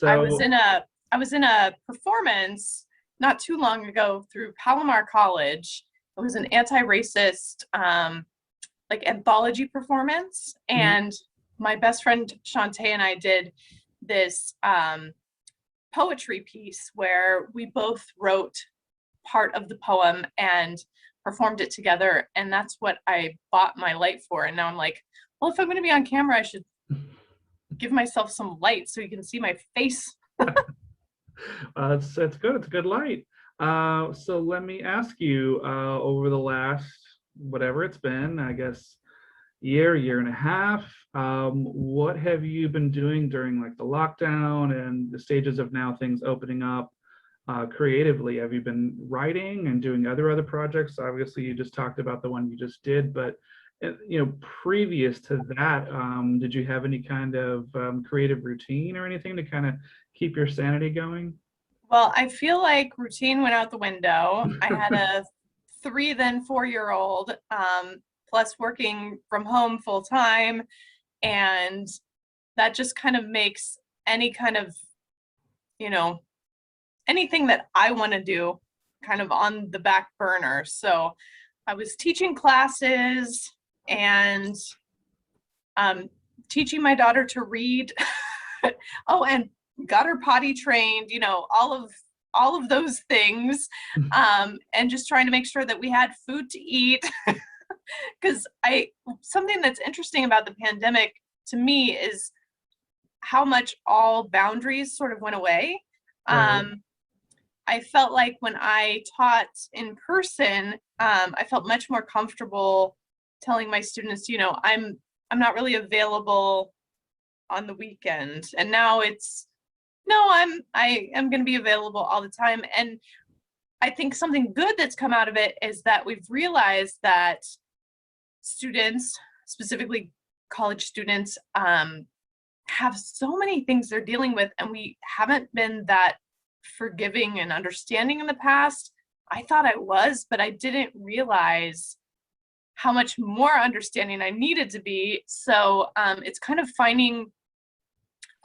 I So, was in a I was in a performance not too long ago through Palomar College. It was an anti-racist like anthology performance, mhm. and my best friend Shantae and I did this poetry piece where we both wrote part of the poem and performed it together, and that's what I bought my light for. And now I'm like, well, if I'm going to be on camera, I should give myself some light so you can see my face. It's good. It's a good light. So let me ask you, over the last whatever it's been, I guess year and a half, what have you been doing during like the lockdown and the stages of now things opening up creatively? Have you been writing and doing other projects? Obviously, you just talked about the one you just did, but previous to that, did you have any kind of creative routine or anything to kind of keep your sanity going? Well, I feel like routine went out the window. I had a 3 then 4 year old, plus working from home full time, and that just kind of makes any kind of, you know, anything that I want to do kind of on the back burner. So I was teaching classes and um, teaching my daughter to read. Oh, and got her potty trained, all of those things, and just trying to make sure that we had food to eat. Because I something that's interesting about the pandemic to me is how much all boundaries sort of went away. Right. I felt like when I taught in person, I felt much more comfortable telling my students, I'm not really available on the weekend. And now it's no, I am going to be available all the time. And I think something good that's come out of it is that we've realized that students, specifically college students, have so many things they're dealing with, and we haven't been that forgiving and understanding in the past. I thought I was, but I didn't realize how much more understanding I needed to be. So it's kind of finding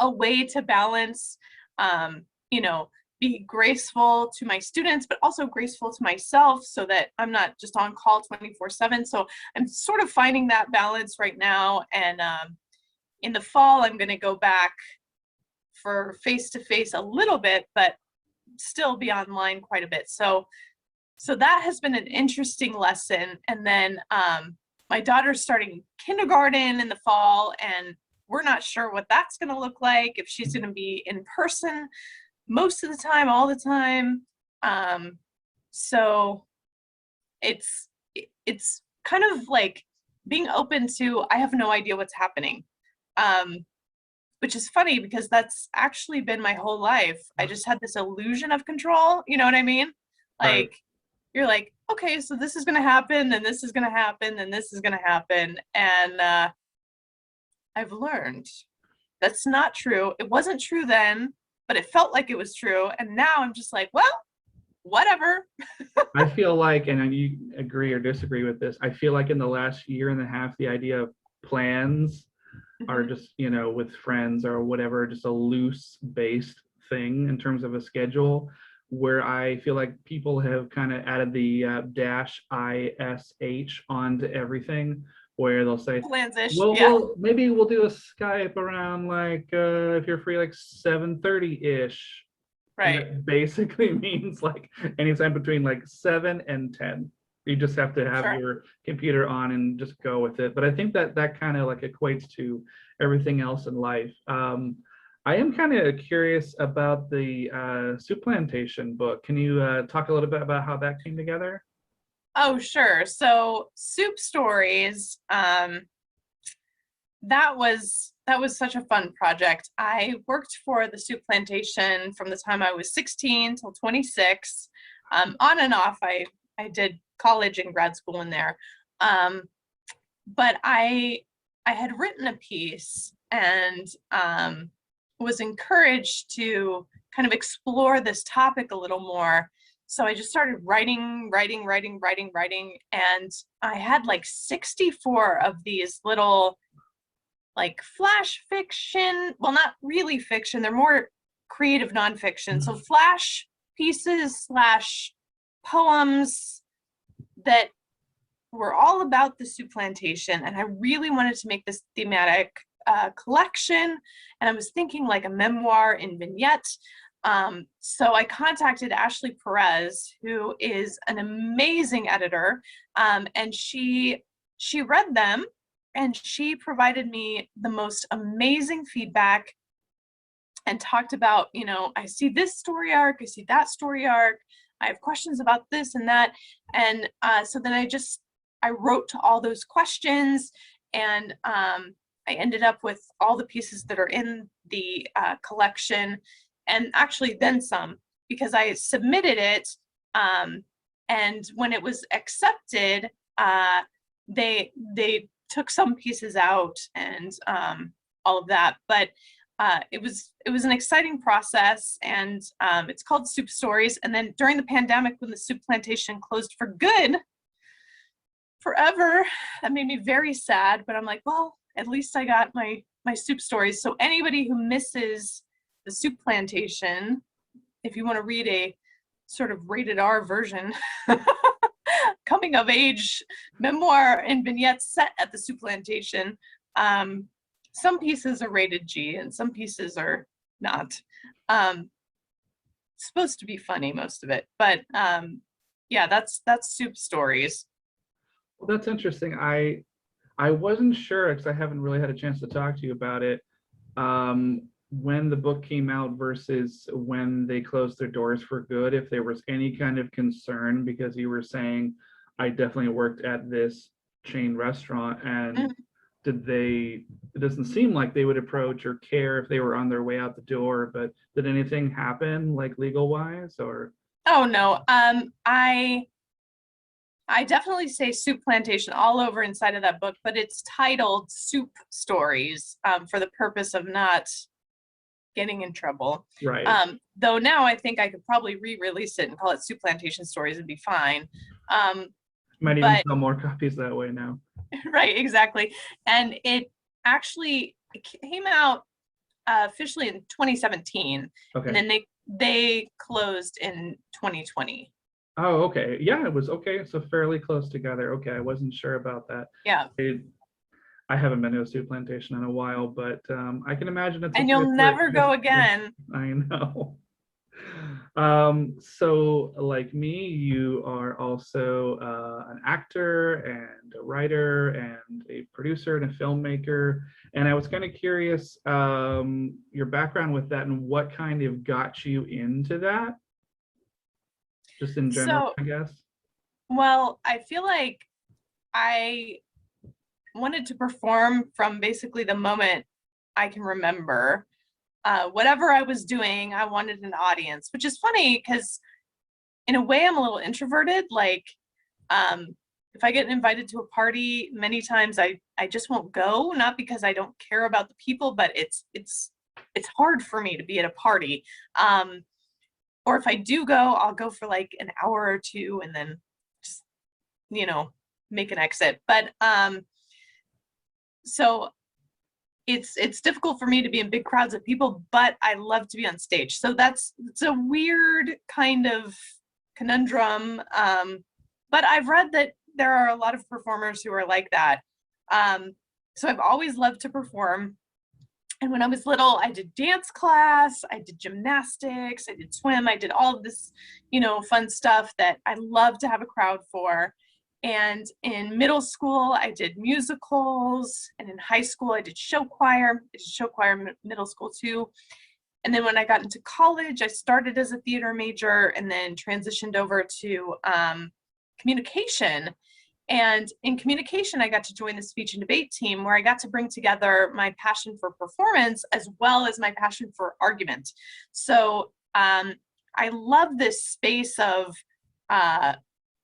a way to balance, um, you know, be graceful to my students, but also graceful to myself so that I'm not just on call 24/7. So I'm sort of finding that balance right now. And in the fall, I'm going to go back for face-to-face a little bit, but still be online quite a bit. So that has been an interesting lesson. And then my daughter's starting kindergarten in the fall, and we're not sure what that's going to look like, if she's going to be in person most of the time, all the time. So it's kind of like being open to, I have no idea what's happening. Which is funny because that's actually been my whole life. I just had this illusion of control. You know what I mean? Right. Like, you're like, okay, so this is going to happen, and this is going to happen, and this is going to happen. And I've learned that's not true. It wasn't true then, but it felt like it was true. And now I'm just like, well, whatever. I feel like, and you agree or disagree with this, I feel like in the last year and a half, the idea of plans are Mhm. just, with friends or whatever, just a loose based thing in terms of a schedule, where I feel like people have kind of added the dash ISH onto everything, where they'll say, Plans-ish. well, Yeah. maybe we'll do a Skype around like if you're free like 7:30-ish. And Right. that basically means like anytime between like 7 and 10. You just have to have Sure. your computer on and just go with it. But I think that kind of like equates to everything else in life. I am kind of curious about the soup plantation book. Can you talk a little bit about how that came together? Oh, sure. So soup stories, that was such a fun project. I worked for the soup plantation from the time I was 16 till 26. On and off, I did college and grad school in there. Um, but I had written a piece and was encouraged to kind of explore this topic a little more. So I just started writing, and I had like 64 of these little like flash fiction, well, not really fiction, they're more creative nonfiction. So flash pieces slash poems that were all about the soup plantation. And I really wanted to make this thematic collection. And I was thinking like a memoir in vignette. So I contacted Ashley Perez, who is an amazing editor. And she read them and she provided me the most amazing feedback and talked about, you know, I see this story arc, I see that story arc, I have questions about this and that. And so then I wrote to all those questions, and I ended up with all the pieces that are in the collection, and actually then some, because I submitted it, and when it was accepted, they took some pieces out and all of that. But it was an exciting process, and it's called Soup Stories. And then during the pandemic, when the soup plantation closed for good, forever, that made me very sad. But I'm like, well, at least I got my soup stories. So anybody who misses the soup plantation, if you want to read a sort of rated R version, coming of age memoir and vignettes set at the soup plantation, some pieces are rated G and some pieces are not. It's supposed to be funny, most of it, but yeah, that's Soup Stories. Well, that's interesting. I wasn't sure because I haven't really had a chance to talk to you about it. When the book came out versus when they closed their doors for good, if there was any kind of concern, because you were saying I definitely worked at this chain restaurant, and it doesn't seem like they would approach or care if they were on their way out the door, but did anything happen like legal wise or? Oh no, I definitely say soup plantation all over inside of that book, but it's titled Soup Stories for the purpose of not getting in trouble. Right. Though now I think I could probably re-release it and call it Soup Plantation Stories and be fine. Might even sell more copies that way now. Right, exactly. And it actually came out officially in 2017, Okay. and then they closed in 2020. Oh, okay. Yeah, it was okay. So fairly close together. Okay, I wasn't sure about that. Yeah. I haven't been to a soup plantation in a while, but I can imagine it's. And you'll never go again. I know. So like me, you are also an actor and a writer and a producer and a filmmaker. And I was kind of curious, your background with that and what kind of got you into that, just in general, I guess. Well, I feel like I wanted to perform from basically the moment I can remember. Whatever I was doing, I wanted an audience, which is funny because in a way I'm a little introverted. Like if I get invited to a party, many times I just won't go, not because I don't care about the people, but it's hard for me to be at a party. Or if I do go, I'll go for like an hour or two and then just, you know, make an exit. But so it's difficult for me to be in big crowds of people, but I love to be on stage. So it's a weird kind of conundrum. But I've read that there are a lot of performers who are like that. So I've always loved to perform. And when I was little, I did dance class, I did gymnastics, I did swim, I did all of this, you know, fun stuff that I love to have a crowd for. And in middle school, I did musicals, and in high school, I did show choir. I did show choir middle school too. And then when I got into college, I started as a theater major and then transitioned over to communication. And in communication, I got to join the speech and debate team, where I got to bring together my passion for performance as well as my passion for argument. So I love this space of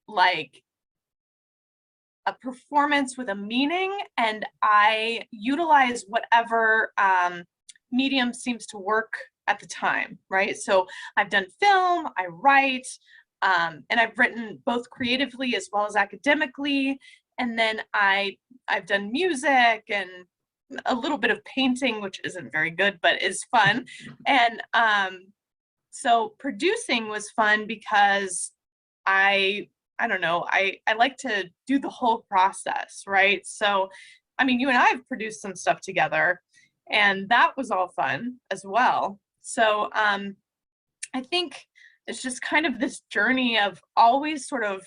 like a performance with a meaning, and I utilize whatever medium seems to work at the time, right? So I've done film, I write, and I've written both creatively as well as academically. And then I've done music and a little bit of painting, which isn't very good, but is fun. And so producing was fun because I don't know, I like to do the whole process, right? So, I mean, you and I have produced some stuff together, and that was all fun as well. So, I think it's just kind of this journey of always sort of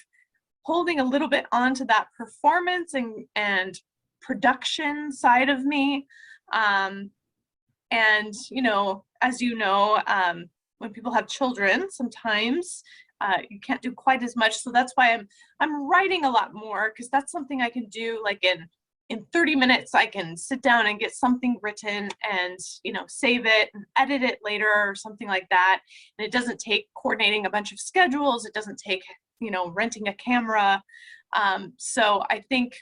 holding a little bit onto that performance and production side of me. And, as you know, when people have children, sometimes you can't do quite as much. So that's why I'm writing a lot more, because that's something I can do like in 30 minutes. I can sit down and get something written and, save it and edit it later or something like that. And it doesn't take coordinating a bunch of schedules. It doesn't take, renting a camera. So I think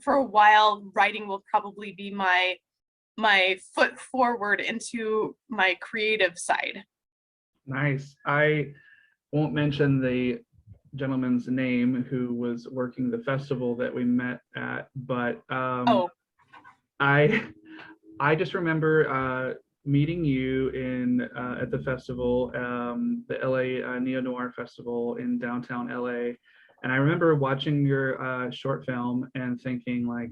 for a while, writing will probably be my foot forward into my creative side. Nice. I won't mention the gentleman's name who was working the festival that we met at, but Oh, I just remember meeting you in at the festival, the LA Neo Noir Festival in downtown LA, and I remember watching your short film and thinking like,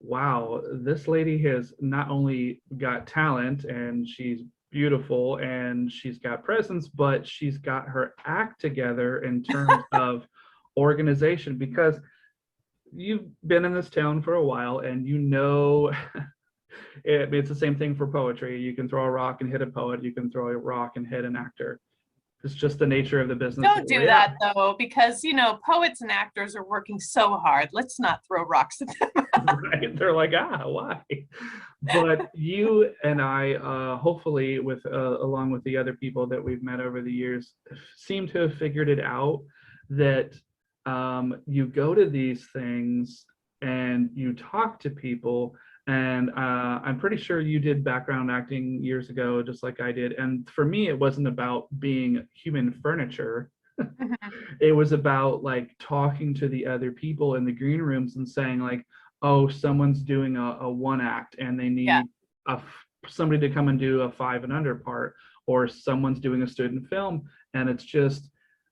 wow, this lady has not only got talent and she's beautiful and she's got presence, but she's got her act together in terms of organization, because you've been in this town for a while and it's the same thing for poetry. You can throw a rock and hit a poet, you can throw a rock and hit an actor. It's just the nature of the business. don't do that though, because poets and actors are working so hard. Let's not throw rocks at them. Right? They're like, why? But you and I, hopefully, with along with the other people that we've met over the years, seem to have figured it out that you go to these things and you talk to people. And I'm pretty sure you did background acting years ago, just like I did. And for me, it wasn't about being human furniture. It was about like talking to the other people in the green rooms and saying like, oh, someone's doing a one act and they need somebody to come and do a 5 and under part, or someone's doing a student film. And it's just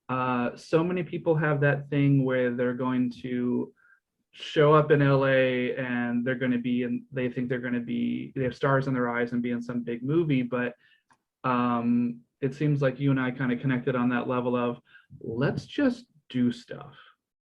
so many people have that thing where they're going to show up in LA and they're going to be in, they think they're going to be, they have stars in their eyes and be in some big movie. But it seems like you and I kind of connected on that level of let's just do stuff.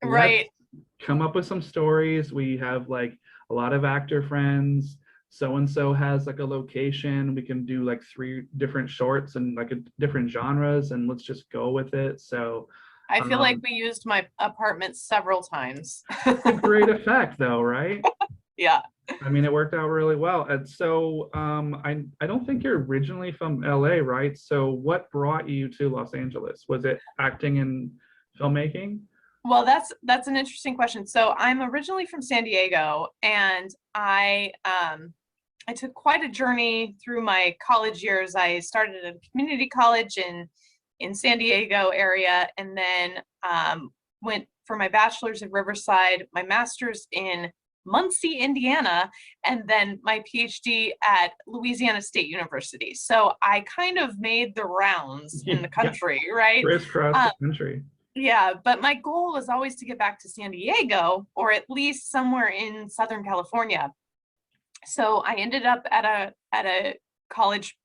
Right. Let's come up with some stories. We have like a lot of actor friends. So and so has like a location. We can do like 3 different shorts and like different genres, and let's just go with it. So I feel like we used my apartment several times. a great effect though, right? Yeah. I mean, it worked out really well. And so I don't think you're originally from LA, right? So what brought you to Los Angeles? Was it acting and filmmaking? Well, that's an interesting question. So I'm originally from San Diego, and I took quite a journey through my college years. I started at a community college in San Diego area, and then went for my bachelor's at Riverside, my master's in Muncie, Indiana, and then my PhD at Louisiana State University. So I kind of made the rounds in the country, right? Crisscross the country. Yeah, but my goal was always to get back to San Diego, or at least somewhere in Southern California. So I ended up at a college,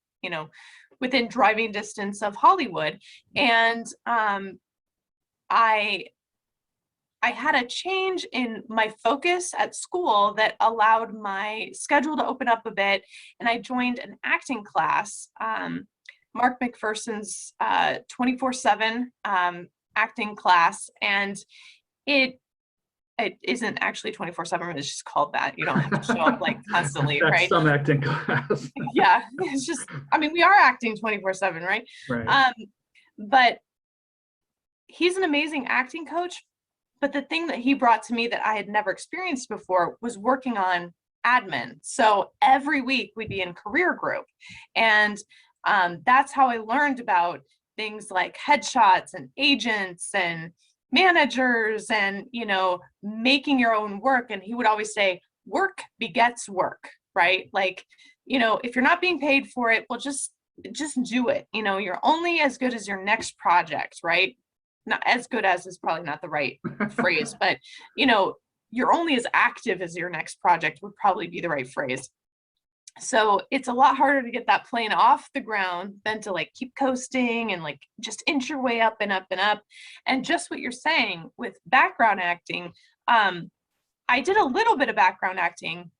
within driving distance of Hollywood, and I had a change in my focus at school that allowed my schedule to open up a bit, and I joined an acting class, Mark McPherson's 24/7 acting class, and it isn't actually 24/7. It's just called that. You don't have to show up like constantly, That's right? some acting class. Yeah, it's just, I mean, we are acting 24/7, right? Right. But he's an amazing acting coach. But the thing that he brought to me that I had never experienced before was working on admin. So every week we'd be in career group, and that's how I learned about things like headshots and agents and managers and making your own work. And he would always say, work begets work, right? Like, if you're not being paid for it, well, just do it. You're only as good as your next project, right? Not as good as is probably not the right phrase, but you're only as active as your next project would probably be the right phrase. So it's a lot harder to get that plane off the ground than to like keep coasting and like just inch your way up and up and up. And just what you're saying with background acting, I did a little bit of background acting.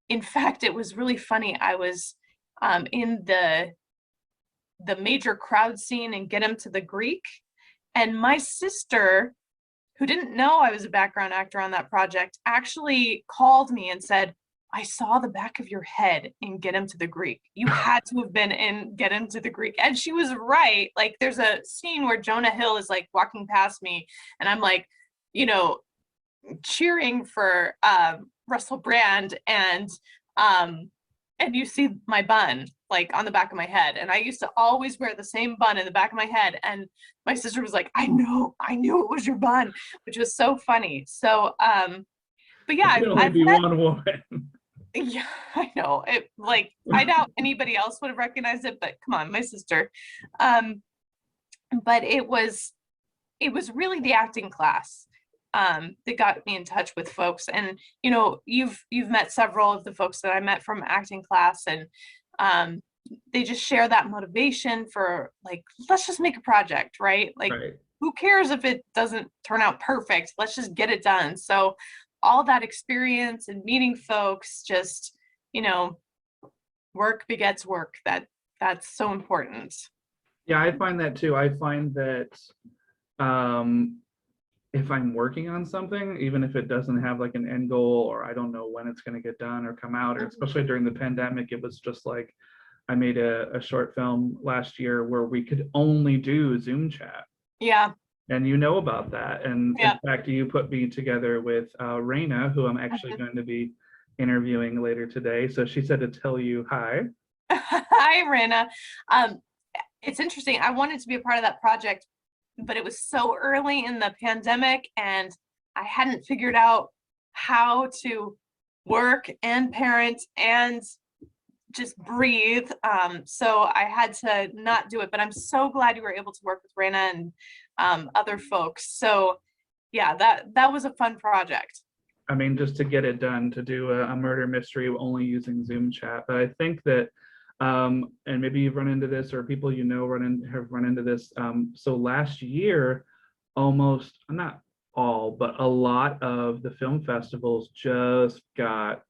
In fact, it was really funny. I was in the major crowd scene and Get Him to the Greek, and my sister, who didn't know I was a background actor on that project, actually called me and said, I saw the back of your head in Get Him to the Greek. You had to have been in Get Him to the Greek. And she was right. Like, there's a scene where Jonah Hill is like walking past me, and I'm like, cheering for Russell Brand, and you see my bun like on the back of my head. And I used to always wear the same bun in the back of my head. And my sister was like, I knew it was your bun, which was so funny. So, but yeah, It can only I've be met, one woman. yeah, I know it. Like, I doubt anybody else would have recognized it, but come on, my sister. But it was really the acting class that got me in touch with folks. And you've met several of the folks that I met from acting class, and they just share that motivation for like, let's just make a project, right? Like, Right. who cares if it doesn't turn out perfect? Let's just get it done. So all that experience and meeting folks, just work begets work. That's so important. Yeah, I find that too. I find that if I'm working on something, even if it doesn't have like an end goal, or I don't know when it's going to get done or come out, or especially during the pandemic, it was just like I made a short film last year where we could only do Zoom chat. Yeah. And you know about that. And Yeah. in fact, you put me together with Raina, who I'm actually going to be interviewing later today. So she said to tell you hi. Hi, Rena. It's interesting. I wanted to be a part of that project, but it was so early in the pandemic, and I hadn't figured out how to work and parent and just breathe. So I had to not do it, but I'm so glad you were able to work with Rena and other folks. So yeah, that was a fun project. I mean, just to get it done, to do a murder mystery only using Zoom chat. But I think that, and maybe you've run into this, or people have run into this. So last year, almost, not all, but a lot of the film festivals just got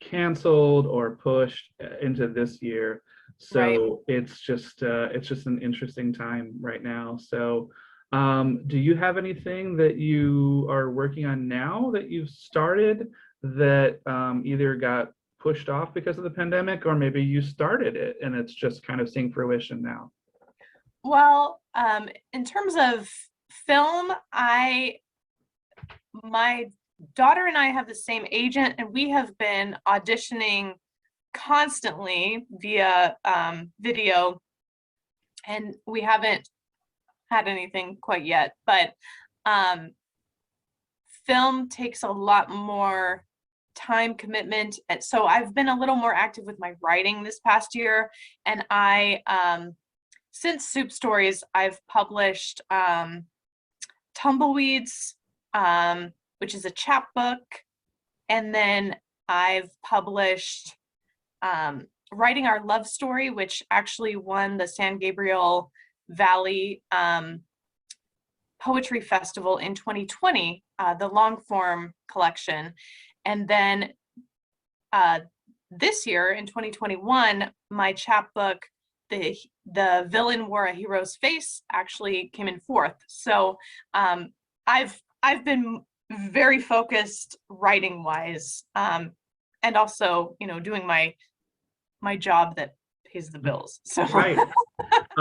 canceled or pushed into this year. So Right. it's just an interesting time right now. So do you have anything that you are working on now that you've started that either got pushed off because of the pandemic, or maybe you started it and it's just kind of seeing fruition now? Well, in terms of film, my daughter and I have the same agent, and we have been auditioning constantly via video, and we haven't had anything quite yet. But film takes a lot more time commitment, and so I've been a little more active with my writing this past year. And since Soup Stories, I've published Tumbleweeds, which is a chapbook, and then I've published Writing Our Love Story, which actually won the San Gabriel Valley Poetry Festival in 2020, the long form collection. And then this year in 2021, my chapbook, the villain wore a hero's face, actually came in fourth. So I've been very focused writing wise, and also doing my job that pays the bills. So Right.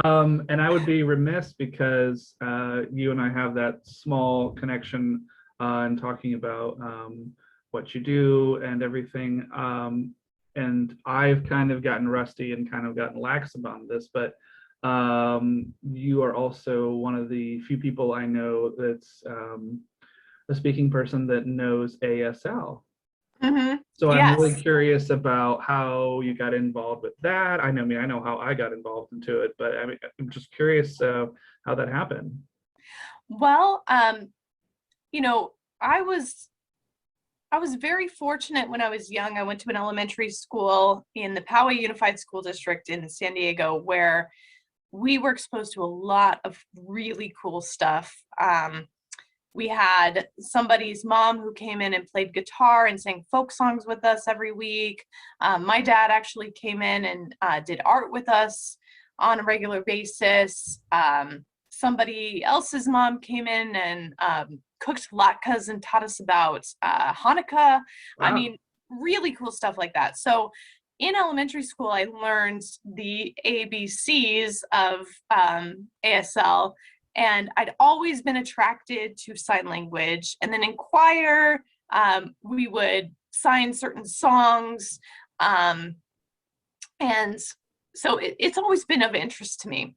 And I would be remiss, because you and I have that small connection in talking about what you do and everything. And I've kind of gotten rusty and kind of gotten lax about this, but you are also one of the few people I know that's a speaking person that knows ASL. So I'm really Yes. curious about how you got involved with that. I know how I got involved into it, but I mean, I'm just curious how that happened. Well, you know, I was I was very fortunate when I was young. I went to an elementary school in the Poway Unified School District in San Diego, where we were exposed to a lot of really cool stuff. We had somebody's mom who came in and played guitar and sang folk songs with us every week. My dad actually came in and did art with us on a regular basis. Somebody else's mom came in and cooked latkes and taught us about Hanukkah. I Wow. mean, really cool stuff like that. So in elementary school, I learned the ABCs of ASL, and I'd always been attracted to sign language. And then in choir, we would sign certain songs. Um, and so it's always been of interest to me.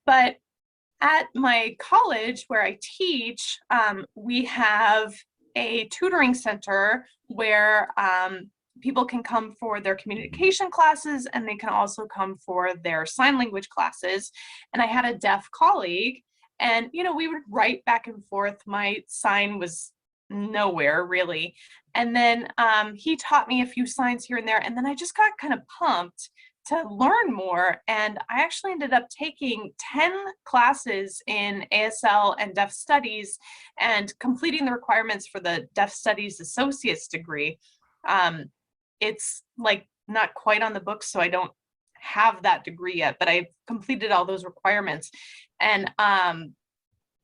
But at my college where I teach, we have a tutoring center where people can come for their communication classes, and they can also come for their sign language classes. And I had a deaf colleague, and we would write back and forth. My sign was nowhere really. And then he taught me a few signs here and there, and then I just got kind of pumped to learn more. And I actually ended up taking 10 classes in ASL and Deaf Studies and completing the requirements for the Deaf Studies Associate's degree. It's like not quite on the books, so I don't have that degree yet, but I've completed all those requirements. And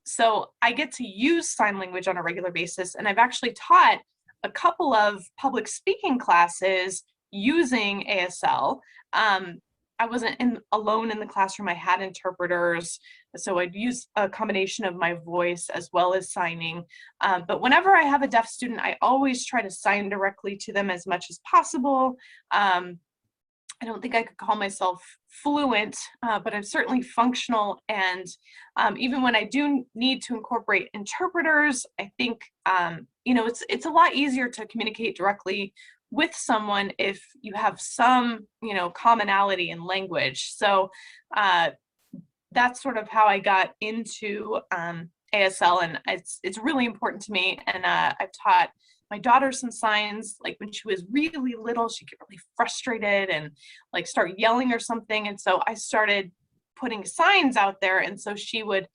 so I get to use sign language on a regular basis. And I've actually taught a couple of public speaking classes using ASL. I wasn't alone in the classroom. I had interpreters, so I'd use a combination of my voice as well as signing. But whenever I have a deaf student, I always try to sign directly to them as much as possible. I don't think I could call myself fluent, but I'm certainly functional. And even when I do need to incorporate interpreters, I think it's a lot easier to communicate directly with someone if you have some commonality in language. So that's sort of how I got into ASL, and it's really important to me. And I've taught my daughter some signs. Like when she was really little, she'd get really frustrated and like start yelling or something. And so I started putting signs out there. And so she would,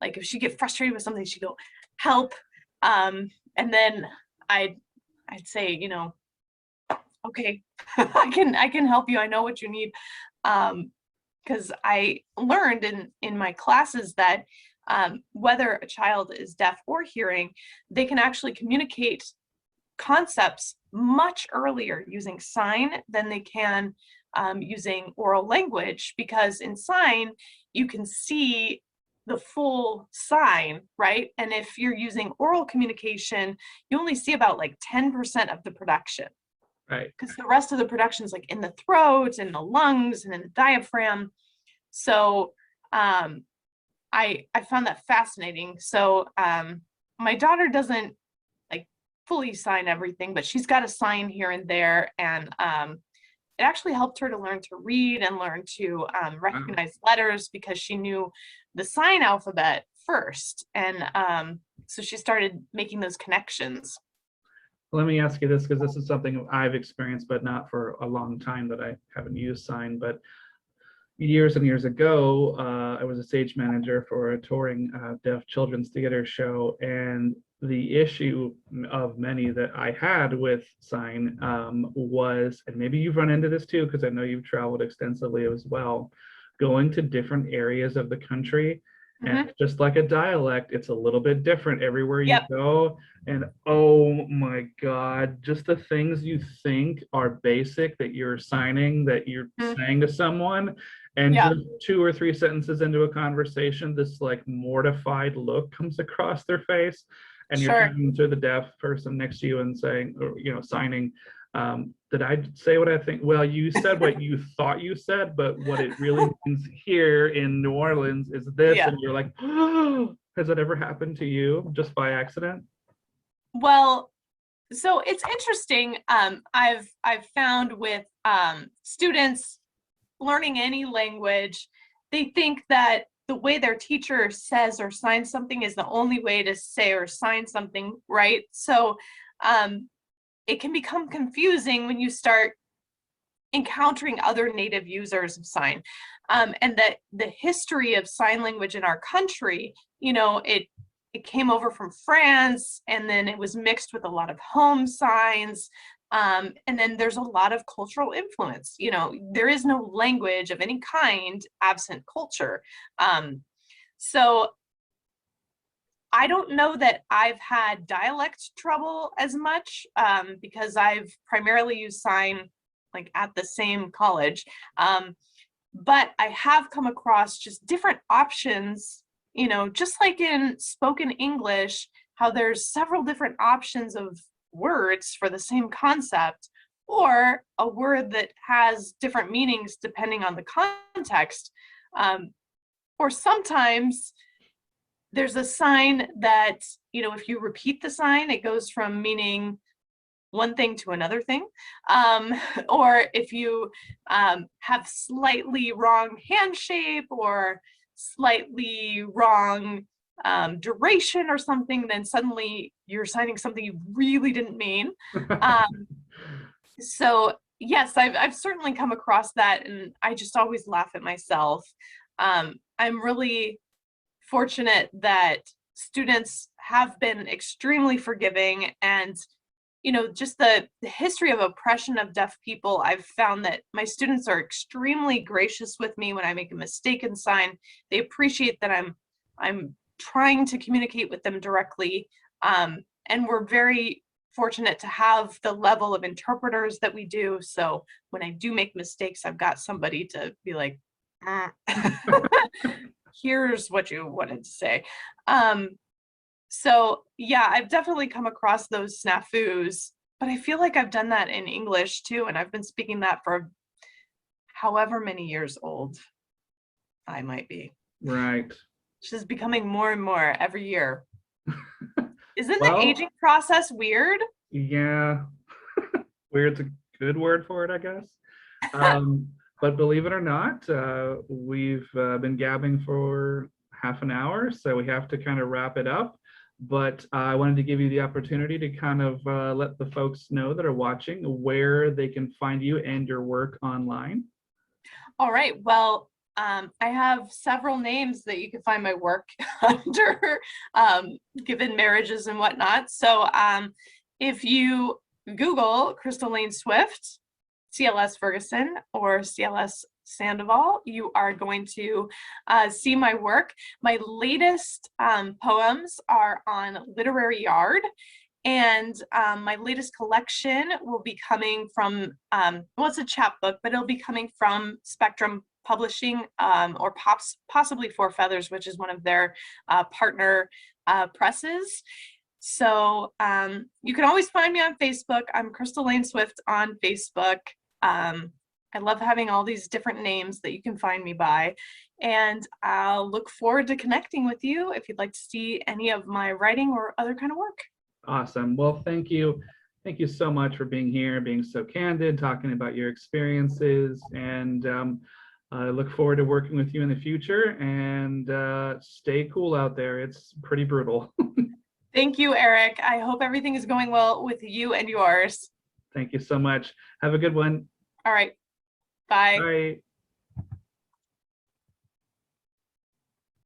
like if she get frustrated with something, she'd go, help. And then I'd say, okay, I can help you. I know what you need. Because I learned in my classes that whether a child is deaf or hearing, they can actually communicate concepts much earlier using sign than they can using oral language, because in sign, you can see the full sign, right? And if you're using oral communication, you only see about like 10% of the production. Right. Because the rest of the production is like in the throat and the lungs and in the diaphragm. So I found that fascinating. So my daughter doesn't like fully sign everything, but she's got a sign here and there. And it actually helped her to learn to read and learn to Wow. recognize letters, because she knew the sign alphabet first. And so she started making those connections. Let me ask you this, because this is something I've experienced, but not for a long time that I haven't used sign. But years and years ago, I was a stage manager for a touring deaf children's theater show, and the issue of many that I had with sign was, and maybe you've run into this too, because I know you've traveled extensively as well, going to different areas of the country. And just like a dialect, it's a little bit different everywhere you Yep. go. And oh my God, just the things you think are basic that you're signing, that you're saying to someone, and Yep. just 2 or 3 sentences into a conversation, this like mortified look comes across their face, and you're Sure. turning to the deaf person next to you and saying, or signing, did I say what I think? Well, you said what you thought you said, but what it really means here in New Orleans is this. Yeah. And you're like, oh, has that ever happened to you just by accident? Well, So it's interesting. I've found with students learning any language, they think that the way their teacher says or signs something is the only way to say or sign something, right? So it can become confusing when you start encountering other native users of sign. And that the history of sign language in our country, it came over from France, and then it was mixed with a lot of home signs. And then there's a lot of cultural influence. There is no language of any kind absent culture. So I don't know that I've had dialect trouble as much, because I've primarily used sign like at the same college. But I have come across just different options, just like in spoken English, how there's several different options of words for the same concept, or a word that has different meanings depending on the context. Or sometimes there's a sign that, if you repeat the sign, it goes from meaning one thing to another thing. Or if you have slightly wrong hand shape or slightly wrong duration or something, then suddenly you're signing something you really didn't mean. So yes, I've certainly come across that, and I just always laugh at myself. I'm really fortunate that students have been extremely forgiving, and just the history of oppression of deaf people, I've found that my students are extremely gracious with me when I make a mistake in sign. They appreciate that I'm trying to communicate with them directly. And we're very fortunate to have the level of interpreters that we do. So when I do make mistakes, I've got somebody to be like, here's what you wanted to say. So yeah, I've definitely come across those snafus, but I feel like I've done that in English too, and I've been speaking that for however many years old I might be. Right. It's just becoming more and more every year. Isn't the Well, aging process weird? yeah, weird's a good word for it, I guess. But believe it or not, we've been gabbing for half an hour, so we have to kind of wrap it up. But I wanted to give you the opportunity to kind of let the folks know that are watching where they can find you and your work online. All right. Well, I have several names that you can find my work under, given marriages and whatnot. So if you Google Crystal Lane Swift, CLS Ferguson, or CLS Sandoval, you are going to see my work. My latest poems are on Literary Yard, and my latest collection will be coming from, well, it's a chapbook, but it'll be coming from Spectrum Publishing, or possibly Four Feathers, which is one of their partner presses. So you can always find me on Facebook. I'm Crystal Lane Swift on Facebook. I love having all these different names that you can find me by, and I'll look forward to connecting with you if you'd like to see any of my writing or other kind of work. Awesome. Well, thank you. Thank you so much for being here, being so candid, talking about your experiences, and I look forward to working with you in the future, and stay cool out there. It's pretty brutal. Thank you, Eric. I hope everything is going well with you and yours. Thank you so much. Have a good one. All right. Bye. Bye.